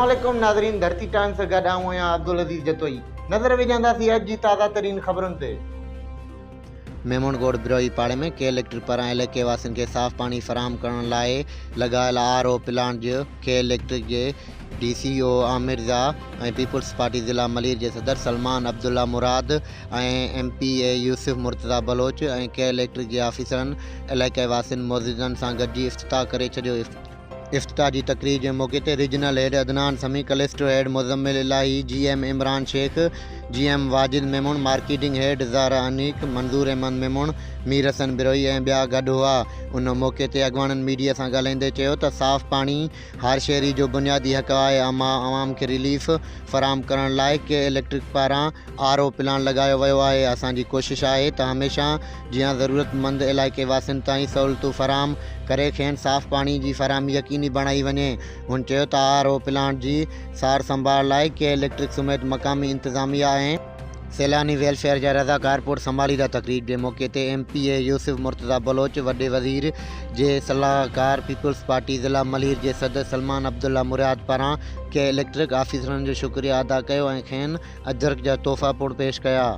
अस्सलामुअलैकुम नाज़रीन, धरती टाइम से गॾु आहियां अब्दुल अज़ीज़ जतोई। नज़र विझंदासीं अॼु जी ताज़ा तरीन ख़बरुनि ते। मेमनगोड़ बिरोई पाड़े में के इलेक्ट्रिक पारां इलाइक़े वासियुनि खे साफ़ पाणी फराहम करण लाइ लॻायल आरओ प्लांट जो के इलेक्ट्रिक जे DCO आमिर ज़ा ऐं पीपल्स पार्टी ज़िला मलीर जे सदर सलमान अब्दुल्ला मुराद ऐं MPA यूसुफ मुर्तज़ा बलोच ऐं के इलेक्ट्रिक जे ऑफिसरनि इलाइक़े वासियुनि मौजूदनि सां गॾिजी इफ़्तिताह करे छॾियो। इफ़्तिताह जी तक़रीर जे मौक़े ते रीजनल हेड अदनान समी, कलेस्टर हेड Muzammil Ilahi, GM Imran Sheikh, GM Wajid Memon, marketing head Zara Aneeq, Manzoor Ahmed Memon, Mir Hasan बिरोई ऐं ॿिया गॾु हुआ। उन मौक़े ते अॻवाननि मीडिया सां ॻाल्हाईंदे चयो त साफ़ पाणी हर शहरी जो बुनियादी हक़ आहे। आवाम खे रिलीफ फराहम करण लाइ के इलेक्ट्रिक पारां RO प्लांट लॻायो वियो आहे। असांजी कोशिशि आहे त हमेशह जीअं ज़रूरतमंद इलाइक़े वासियुनि ताईं सहूलियतूं फराहम करे खेनि साफ़ पाणी जी फराहमी यकीनी बणाई वञे। हुन चयो त RO प्लांट जी सार संभाल लाइ के इलेक्ट्रिक समेत मक़ामी इंतज़ामिया ऐं सैलानी वेलफेयर जा रज़ाकार पुर संभालींदा। तक़रीर जे मौक़े ते MPA यूसुफ मुर्तज़ा बलोच, वॾे वज़ीर जे सलाहकार, पीपल्स पार्टी ज़िला मलीर जे सदर सलमान अब्दुल्ला मुराद पारां के इलेक्ट्रिक ऑफिसरनि जो शुक्रिया अदा कयो ऐं खेनि अजरक जा तोहफ़ा पुर पेश कया।